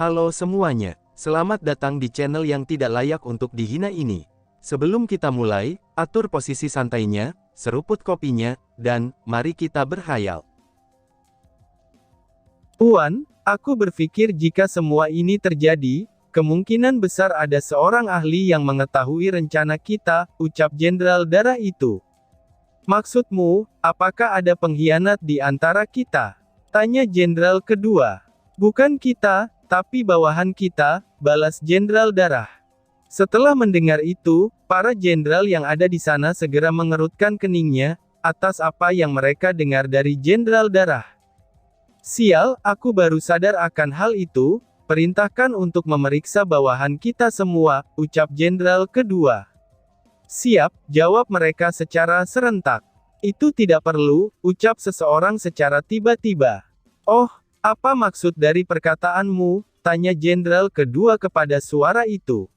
Halo semuanya, selamat datang di channel yang tidak layak untuk dihina ini. Sebelum kita mulai, atur posisi santainya, seruput kopinya, dan mari kita berhayal. Tuan, aku berpikir jika semua ini terjadi, kemungkinan besar ada seorang ahli yang mengetahui rencana kita, ucap Jenderal Darah itu. Maksudmu, apakah ada pengkhianat di antara kita? Tanya Jenderal kedua. Bukan kita, tapi bawahan kita, balas Jenderal Darah. Setelah mendengar itu, para jenderal yang ada di sana segera mengerutkan keningnya, atas apa yang mereka dengar dari Jenderal Darah. Sial, aku baru sadar akan hal itu, perintahkan untuk memeriksa bawahan kita semua, ucap Jenderal kedua. Siap, jawab mereka secara serentak. Itu tidak perlu, ucap seseorang secara tiba-tiba. Oh, apa maksud dari perkataanmu? Tanya Jenderal kedua kepada suara itu.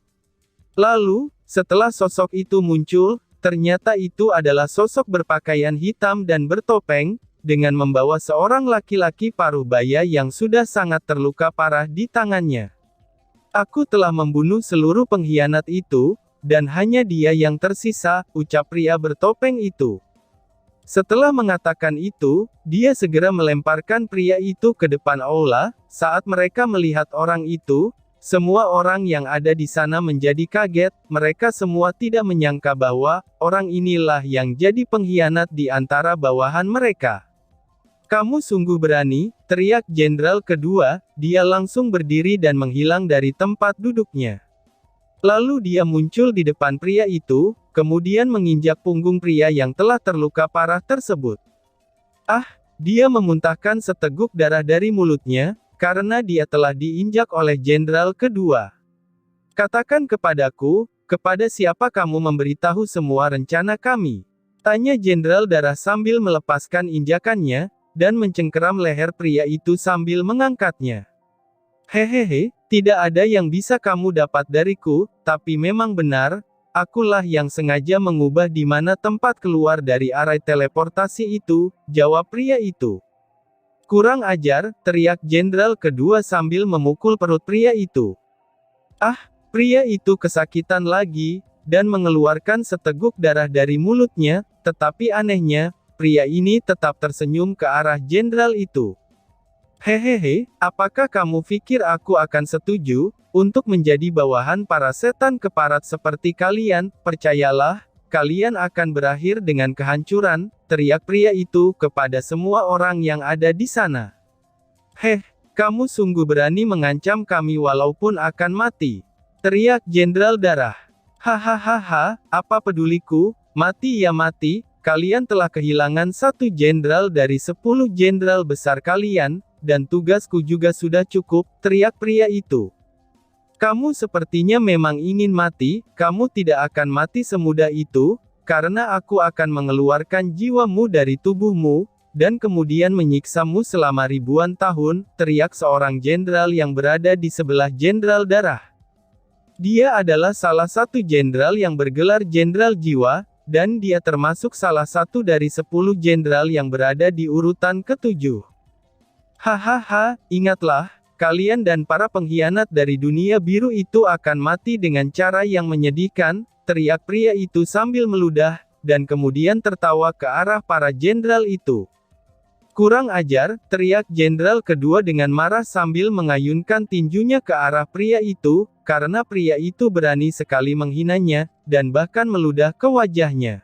Lalu, setelah sosok itu muncul, ternyata itu adalah sosok berpakaian hitam dan bertopeng, dengan membawa seorang laki-laki paruh baya yang sudah sangat terluka parah di tangannya. Aku telah membunuh seluruh pengkhianat itu, dan hanya dia yang tersisa, ucap pria bertopeng itu. Setelah mengatakan itu, dia segera melemparkan pria itu ke depan aula. Saat mereka melihat orang itu, semua orang yang ada di sana menjadi kaget. Mereka semua tidak menyangka bahwa orang inilah yang jadi pengkhianat di antara bawahan mereka. Kamu sungguh berani, teriak Jenderal kedua. Dia langsung berdiri dan menghilang dari tempat duduknya. Lalu dia muncul di depan pria itu, kemudian menginjak punggung pria yang telah terluka parah tersebut. Ah, dia memuntahkan seteguk darah dari mulutnya, karena dia telah diinjak oleh Jenderal kedua. Katakan kepadaku, kepada siapa kamu memberitahu semua rencana kami? Tanya Jenderal Darah sambil melepaskan injakannya, dan mencengkeram leher pria itu sambil mengangkatnya. Hehehe, tidak ada yang bisa kamu dapat dariku, tapi memang benar, akulah yang sengaja mengubah di mana tempat keluar dari arai teleportasi itu, jawab pria itu. Kurang ajar, teriak Jenderal kedua sambil memukul perut pria itu. Ah, pria itu kesakitan lagi, dan mengeluarkan seteguk darah dari mulutnya, tetapi anehnya, pria ini tetap tersenyum ke arah jenderal itu. Hehehe, apakah kamu pikir aku akan setuju untuk menjadi bawahan para setan keparat seperti kalian? Percayalah, kalian akan berakhir dengan kehancuran, teriak pria itu kepada semua orang yang ada di sana. Heh, kamu sungguh berani mengancam kami walaupun akan mati, teriak Jenderal Darah. Hahaha, apa peduliku, mati ya mati, kalian telah kehilangan satu jenderal dari 10 jenderal besar kalian, dan tugasku juga sudah cukup, teriak pria itu. Kamu sepertinya memang ingin mati, kamu tidak akan mati semudah itu, karena aku akan mengeluarkan jiwamu dari tubuhmu, dan kemudian menyiksamu selama ribuan tahun, teriak seorang jenderal yang berada di sebelah Jenderal Darah. Dia adalah salah satu jenderal yang bergelar Jenderal Jiwa, dan dia termasuk salah satu dari 10 jenderal yang berada di urutan ke-7. Hahaha, ingatlah, kalian dan para pengkhianat dari dunia biru itu akan mati dengan cara yang menyedihkan, teriak pria itu sambil meludah, dan kemudian tertawa ke arah para jenderal itu. Kurang ajar, teriak jenderal kedua dengan marah sambil mengayunkan tinjunya ke arah pria itu, karena pria itu berani sekali menghinanya, dan bahkan meludah ke wajahnya.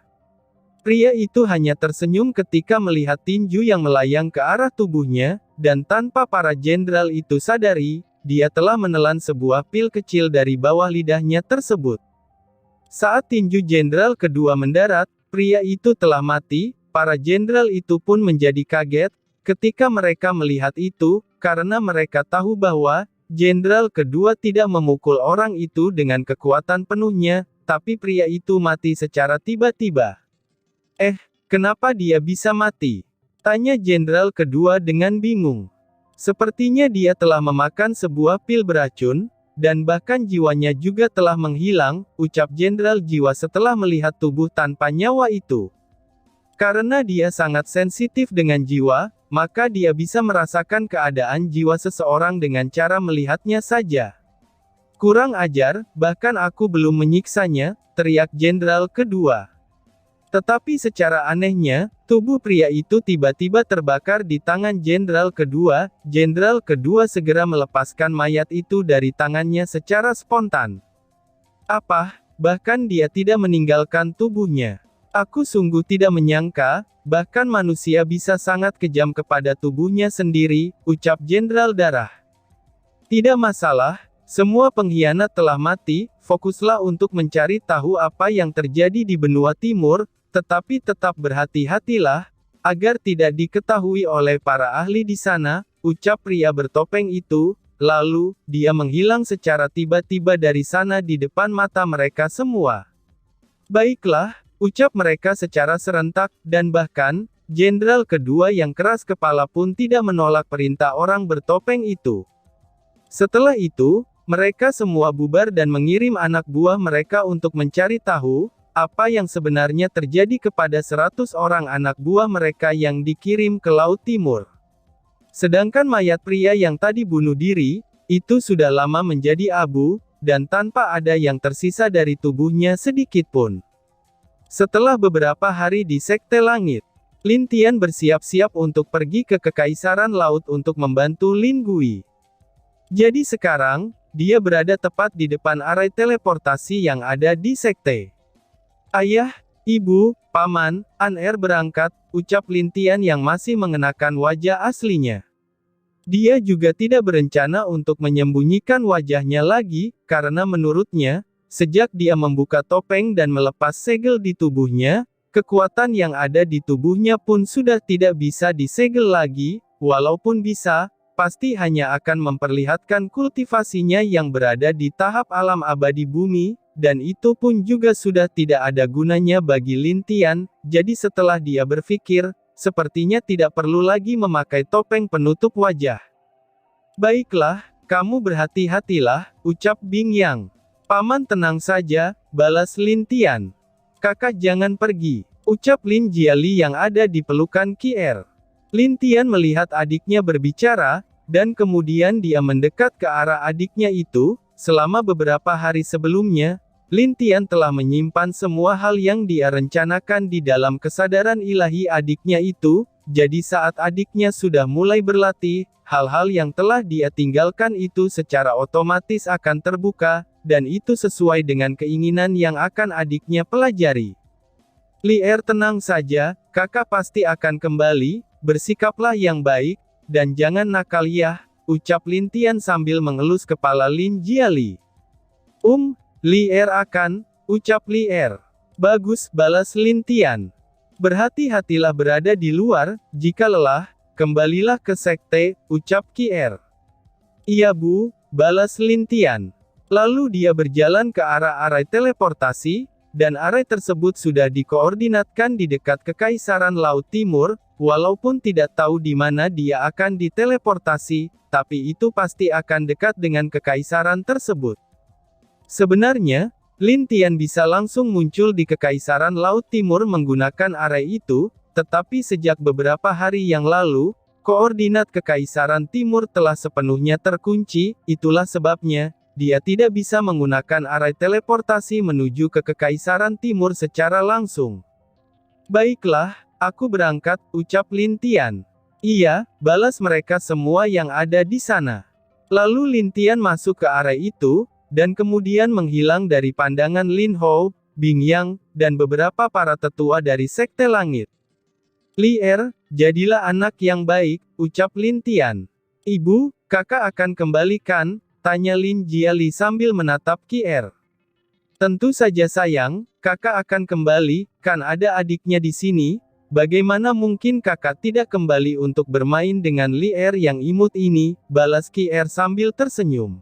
Pria itu hanya tersenyum ketika melihat tinju yang melayang ke arah tubuhnya, dan tanpa para jenderal itu sadari, dia telah menelan sebuah pil kecil dari bawah lidahnya tersebut. Saat tinju jenderal kedua mendarat, pria itu telah mati, para jenderal itu pun menjadi kaget, ketika mereka melihat itu, karena mereka tahu bahwa, jenderal kedua tidak memukul orang itu dengan kekuatan penuhnya, tapi pria itu mati secara tiba-tiba. Kenapa dia bisa mati? Tanya jenderal kedua dengan bingung. Sepertinya dia telah memakan sebuah pil beracun, dan bahkan jiwanya juga telah menghilang, ucap Jenderal Jiwa setelah melihat tubuh tanpa nyawa itu. Karena dia sangat sensitif dengan jiwa, maka dia bisa merasakan keadaan jiwa seseorang dengan cara melihatnya saja. Kurang ajar, bahkan aku belum menyiksanya, teriak jenderal kedua. Tetapi secara anehnya, tubuh pria itu tiba-tiba terbakar di tangan jenderal kedua. Jenderal kedua segera melepaskan mayat itu dari tangannya secara spontan. Apa? Bahkan dia tidak meninggalkan tubuhnya. Aku sungguh tidak menyangka, bahkan manusia bisa sangat kejam kepada tubuhnya sendiri, ucap Jenderal Darah. Tidak masalah, semua pengkhianat telah mati, fokuslah untuk mencari tahu apa yang terjadi di benua timur, tetapi tetap berhati-hatilah, agar tidak diketahui oleh para ahli di sana, ucap pria bertopeng itu, lalu, dia menghilang secara tiba-tiba dari sana di depan mata mereka semua. Baiklah, ucap mereka secara serentak, dan bahkan, jenderal kedua yang keras kepala pun tidak menolak perintah orang bertopeng itu. Setelah itu, mereka semua bubar dan mengirim anak buah mereka untuk mencari tahu, apa yang sebenarnya terjadi kepada 100 orang anak buah mereka yang dikirim ke Laut Timur. Sedangkan mayat pria yang tadi bunuh diri, itu sudah lama menjadi abu, dan tanpa ada yang tersisa dari tubuhnya sedikit pun. Setelah beberapa hari di Sekte Langit, Lin Tian bersiap-siap untuk pergi ke Kekaisaran Laut untuk membantu Lin Gui. Jadi sekarang, dia berada tepat di depan arai teleportasi yang ada di Sekte. Ayah, ibu, paman, An-Er berangkat, ucap Lin Tian yang masih mengenakan wajah aslinya. Dia juga tidak berencana untuk menyembunyikan wajahnya lagi, karena menurutnya, sejak dia membuka topeng dan melepas segel di tubuhnya, kekuatan yang ada di tubuhnya pun sudah tidak bisa disegel lagi, walaupun bisa, pasti hanya akan memperlihatkan kultivasinya yang berada di tahap alam abadi bumi, dan itu pun juga sudah tidak ada gunanya bagi Lin Tian, jadi setelah dia berpikir, sepertinya tidak perlu lagi memakai topeng penutup wajah. Baiklah, kamu berhati-hatilah, ucap Bing Yang. Paman tenang saja, balas Lin Tian. Kakak jangan pergi, ucap Lin Jiali yang ada di pelukan Kier. Lin Tian melihat adiknya berbicara, dan kemudian dia mendekat ke arah adiknya itu. Selama beberapa hari sebelumnya, Lin Tian telah menyimpan semua hal yang dia rencanakan di dalam kesadaran ilahi adiknya itu, jadi saat adiknya sudah mulai berlatih, hal-hal yang telah dia tinggalkan itu secara otomatis akan terbuka, dan itu sesuai dengan keinginan yang akan adiknya pelajari. Li Er tenang saja, kakak pasti akan kembali, bersikaplah yang baik, dan jangan nakal ya, ucap Lin Tian sambil mengelus kepala Lin Jiali. Li Er akan, ucap Li Er. Bagus, balas Lin Tian. Berhati-hatilah berada di luar, jika lelah, kembalilah ke sekte, ucap Kier. Iya bu, balas Lin Tian. Lalu dia berjalan ke arah arai teleportasi, dan arai tersebut sudah dikoordinatkan di dekat Kekaisaran Laut Timur, walaupun tidak tahu di mana dia akan diteleportasi, tapi itu pasti akan dekat dengan kekaisaran tersebut. Sebenarnya, Lin Tian bisa langsung muncul di Kekaisaran Laut Timur menggunakan arai itu, tetapi sejak beberapa hari yang lalu, koordinat Kekaisaran Timur telah sepenuhnya terkunci, itulah sebabnya, dia tidak bisa menggunakan arai teleportasi menuju ke Kekaisaran Timur secara langsung. Baiklah, aku berangkat, ucap Lin Tian. Iya, balas mereka semua yang ada di sana. Lalu Lin Tian masuk ke arai itu, dan kemudian menghilang dari pandangan Lin Hou, Bing Yang, dan beberapa para tetua dari Sekte Langit. Li Er, jadilah anak yang baik, ucap Lin Tian. Ibu, kakak akan kembali kan? Tanya Lin Jiali sambil menatap Kier. Tentu saja sayang, kakak akan kembali, kan ada adiknya di sini. Bagaimana mungkin kakak tidak kembali untuk bermain dengan Li Er yang imut ini, balas Kier sambil tersenyum.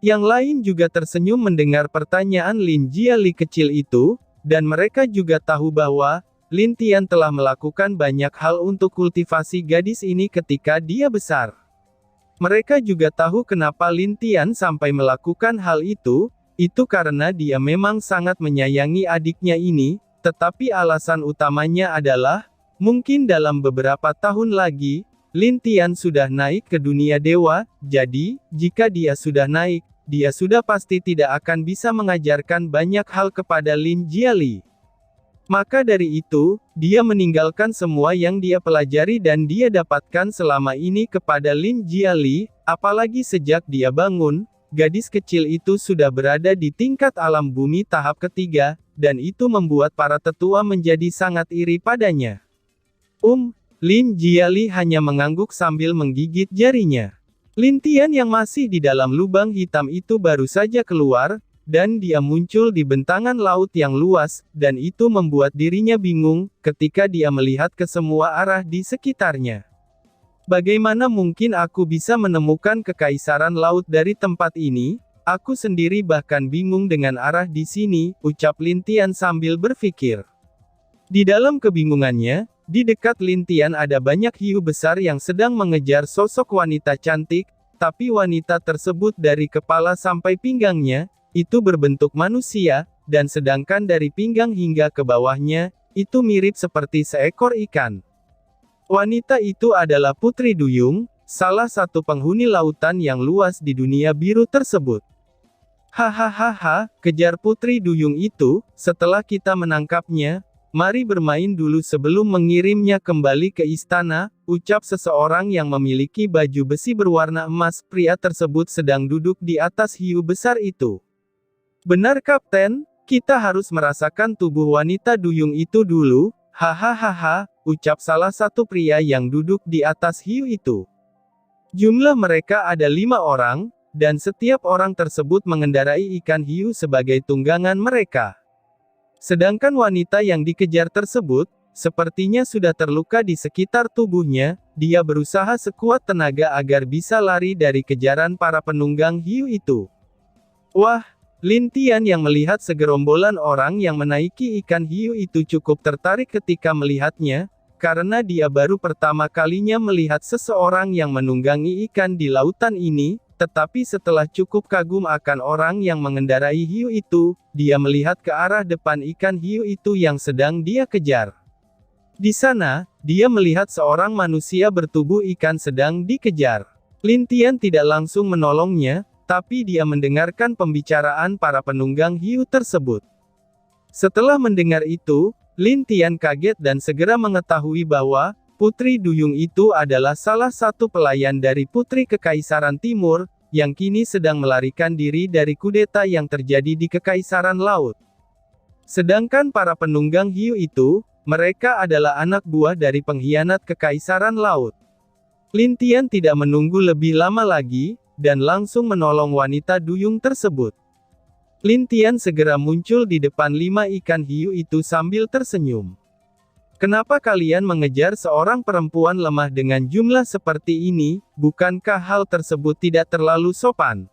Yang lain juga tersenyum mendengar pertanyaan Lin Jiali kecil itu, dan mereka juga tahu bahwa, Lin Tian telah melakukan banyak hal untuk kultivasi gadis ini ketika dia besar. Mereka juga tahu kenapa Lin Tian sampai melakukan hal itu karena dia memang sangat menyayangi adiknya ini, tetapi alasan utamanya adalah, Mungkin dalam beberapa tahun lagi, Lin Tian sudah naik ke dunia dewa, jadi, jika dia sudah naik, dia sudah pasti tidak akan bisa mengajarkan banyak hal kepada Lin Jiali. Maka dari itu, dia meninggalkan semua yang dia pelajari dan dia dapatkan selama ini kepada Lin Jiali, apalagi sejak dia bangun, gadis kecil itu sudah berada di tingkat alam bumi tahap ketiga, dan itu membuat para tetua menjadi sangat iri padanya. Lin Jiali hanya mengangguk sambil menggigit jarinya. Lin Tian yang masih di dalam lubang hitam itu baru saja keluar, dan dia muncul di bentangan laut yang luas, dan itu membuat dirinya bingung, ketika dia melihat ke semua arah di sekitarnya. Bagaimana mungkin aku bisa menemukan kekaisaran laut dari tempat ini? Aku sendiri bahkan bingung dengan arah di sini, ucap Lin Tian sambil berpikir. Di dalam kebingungannya, di dekat Lin Tian ada banyak hiu besar yang sedang mengejar sosok wanita cantik, tapi wanita tersebut dari kepala sampai pinggangnya, itu berbentuk manusia, dan sedangkan dari pinggang hingga ke bawahnya, itu mirip seperti seekor ikan. Wanita itu adalah Putri Duyung, salah satu penghuni lautan yang luas di dunia biru tersebut. Hahaha, kejar Putri Duyung itu, setelah kita menangkapnya, mari bermain dulu sebelum mengirimnya kembali ke istana, ucap seseorang yang memiliki baju besi berwarna emas. Pria tersebut sedang duduk di atas hiu besar itu. Benar Kapten, kita harus merasakan tubuh wanita duyung itu dulu, hahaha, ucap salah satu pria yang duduk di atas hiu itu. Jumlah mereka ada 5 orang, dan setiap orang tersebut mengendarai ikan hiu sebagai tunggangan mereka. Sedangkan wanita yang dikejar tersebut, sepertinya sudah terluka di sekitar tubuhnya, dia berusaha sekuat tenaga agar bisa lari dari kejaran para penunggang hiu itu. Wah, Lin Tian yang melihat segerombolan orang yang menaiki ikan hiu itu cukup tertarik ketika melihatnya, karena dia baru pertama kalinya melihat seseorang yang menunggangi ikan di lautan ini. Tetapi setelah cukup kagum akan orang yang mengendarai hiu itu, dia melihat ke arah depan ikan hiu itu yang sedang dia kejar. Di sana, dia melihat seorang manusia bertubuh ikan sedang dikejar. Lin Tian tidak langsung menolongnya, tapi dia mendengarkan pembicaraan para penunggang hiu tersebut. Setelah mendengar itu, Lin Tian kaget dan segera mengetahui bahwa Putri Duyung itu adalah salah satu pelayan dari Putri Kekaisaran Timur, yang kini sedang melarikan diri dari kudeta yang terjadi di Kekaisaran Laut. Sedangkan para penunggang hiu itu, mereka adalah anak buah dari pengkhianat Kekaisaran Laut. Lin Tian tidak menunggu lebih lama lagi, dan langsung menolong wanita duyung tersebut. Lin Tian segera muncul di depan 5 ikan hiu itu sambil tersenyum. Kenapa kalian mengejar seorang perempuan lemah dengan jumlah seperti ini, bukankah hal tersebut tidak terlalu sopan?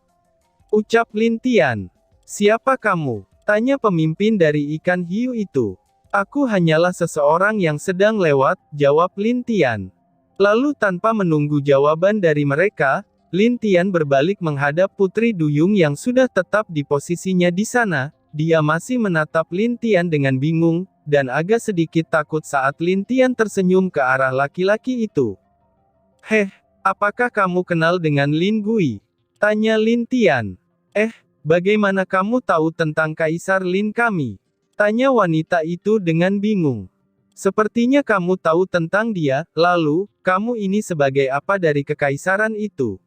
Ucap Lin Tian. Siapa kamu? Tanya pemimpin dari ikan hiu itu. Aku hanyalah seseorang yang sedang lewat, jawab Lin Tian. Lalu tanpa menunggu jawaban dari mereka, Lin Tian berbalik menghadap Putri Duyung yang sudah tetap di posisinya di sana. Dia masih menatap Lin Tian dengan bingung, dan agak sedikit takut saat Lin Tian tersenyum ke arah laki-laki itu. Apakah kamu kenal dengan Lin Gui? Tanya Lin Tian. Bagaimana kamu tahu tentang Kaisar Lin kami? Tanya wanita itu dengan bingung. Sepertinya kamu tahu tentang dia, lalu, kamu ini sebagai apa dari kekaisaran itu?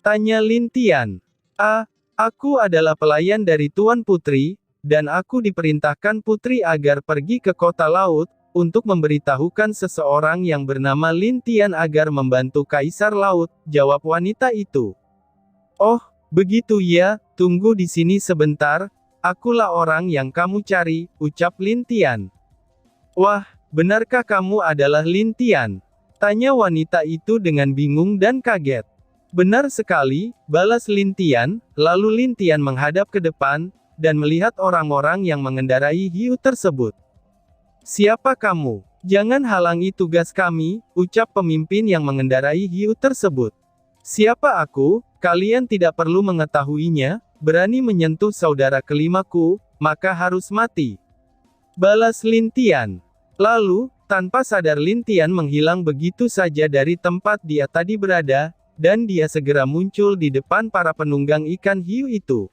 Tanya Lin Tian. Aku adalah pelayan dari Tuan Putri, dan aku diperintahkan Putri agar pergi ke kota laut, untuk memberitahukan seseorang yang bernama Lin Tian agar membantu Kaisar Laut, jawab wanita itu. Oh, begitu ya, tunggu di sini sebentar, akulah orang yang kamu cari, ucap Lin Tian. Wah, benarkah kamu adalah Lin Tian? Tanya wanita itu dengan bingung dan kaget. Benar sekali, balas Lin Tian, lalu Lin Tian menghadap ke depan, dan melihat orang-orang yang mengendarai hiu tersebut. Siapa kamu? Jangan halangi tugas kami, ucap pemimpin yang mengendarai hiu tersebut. Siapa aku? Kalian tidak perlu mengetahuinya, berani menyentuh saudara kelimaku, maka harus mati. Balas Lin Tian. Lalu, Tanpa sadar Lin Tian menghilang begitu saja dari tempat dia tadi berada, dan dia segera muncul di depan para penunggang ikan hiu itu.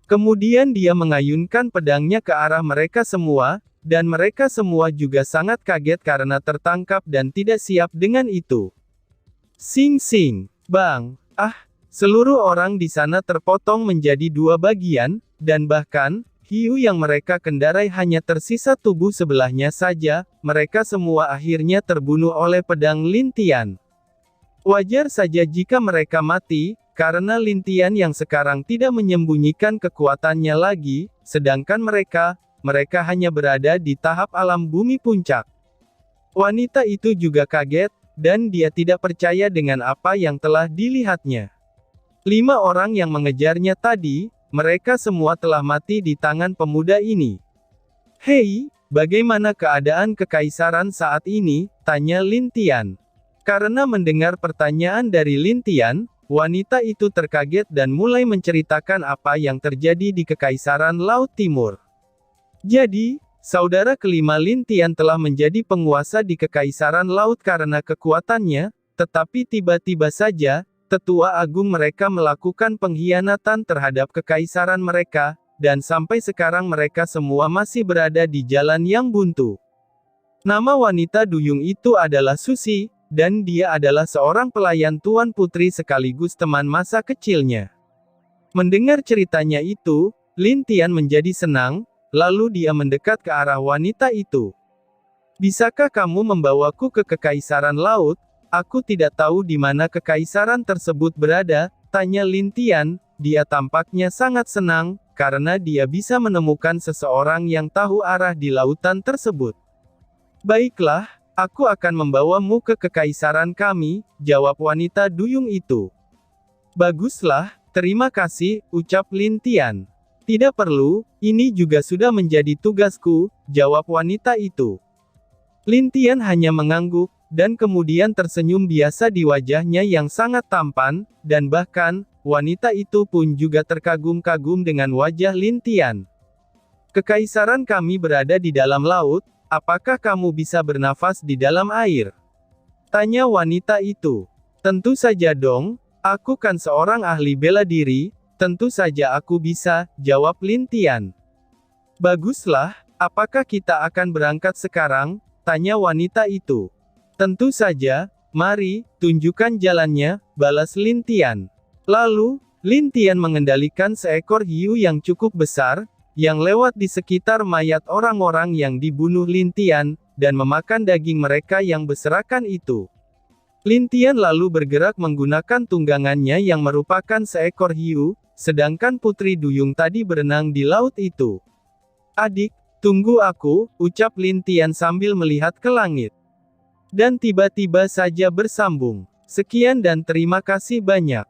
Kemudian dia mengayunkan pedangnya ke arah mereka semua, dan mereka semua juga sangat kaget karena tertangkap dan tidak siap dengan itu. Sing sing, bang, seluruh orang di sana terpotong menjadi dua bagian, dan bahkan, hiu yang mereka kendarai hanya tersisa tubuh sebelahnya saja, mereka semua akhirnya terbunuh oleh pedang Lin Tian. Wajar saja jika mereka mati, karena Lin Tian yang sekarang tidak menyembunyikan kekuatannya lagi, sedangkan mereka hanya berada di tahap alam bumi puncak. Wanita itu juga kaget, dan dia tidak percaya dengan apa yang telah dilihatnya. 5 orang yang mengejarnya tadi, mereka semua telah mati di tangan pemuda ini. "Hei, bagaimana keadaan kekaisaran saat ini?" tanya Lin Tian. Karena mendengar pertanyaan dari Lin Tian, wanita itu terkaget dan mulai menceritakan apa yang terjadi di Kekaisaran Laut Timur. Jadi, saudara kelima Lin Tian telah menjadi penguasa di Kekaisaran Laut karena kekuatannya, tetapi tiba-tiba saja, Tetua Agung mereka melakukan pengkhianatan terhadap kekaisaran mereka, dan sampai sekarang mereka semua masih berada di jalan yang buntu. Nama wanita duyung itu adalah Susi, dan dia adalah seorang pelayan Tuan Putri sekaligus teman masa kecilnya. Mendengar ceritanya itu, Lin Tian menjadi senang, lalu dia mendekat ke arah wanita itu. "Bisakah kamu membawaku ke Kekaisaran Laut? Aku tidak tahu di mana kekaisaran tersebut berada," tanya Lin Tian. Dia tampaknya sangat senang, karena dia bisa menemukan seseorang yang tahu arah di lautan tersebut. "Baiklah, aku akan membawamu ke kekaisaran kami," jawab wanita duyung itu. "Baguslah, terima kasih," ucap Lin Tian. "Tidak perlu, ini juga sudah menjadi tugasku," jawab wanita itu. Lin Tian hanya mengangguk, dan kemudian tersenyum biasa di wajahnya yang sangat tampan, dan bahkan, wanita itu pun juga terkagum-kagum dengan wajah Lin Tian. "Kekaisaran kami berada di dalam laut, apakah kamu bisa bernafas di dalam air?" tanya wanita itu. "Tentu saja dong, aku kan seorang ahli bela diri, tentu saja aku bisa," jawab Lin Tian. "Baguslah, apakah kita akan berangkat sekarang?" tanya wanita itu. "Tentu saja, mari, tunjukkan jalannya," balas Lin Tian. Lalu, Lin Tian mengendalikan seekor hiu yang cukup besar, yang lewat di sekitar mayat orang-orang yang dibunuh Lin Tian, dan memakan daging mereka yang berserakan itu. Lin Tian lalu bergerak menggunakan tunggangannya yang merupakan seekor hiu, sedangkan Putri Duyung tadi berenang di laut itu. "Adik, tunggu aku," ucap Lin Tian sambil melihat ke langit. Dan tiba-tiba saja bersambung. Sekian dan terima kasih banyak.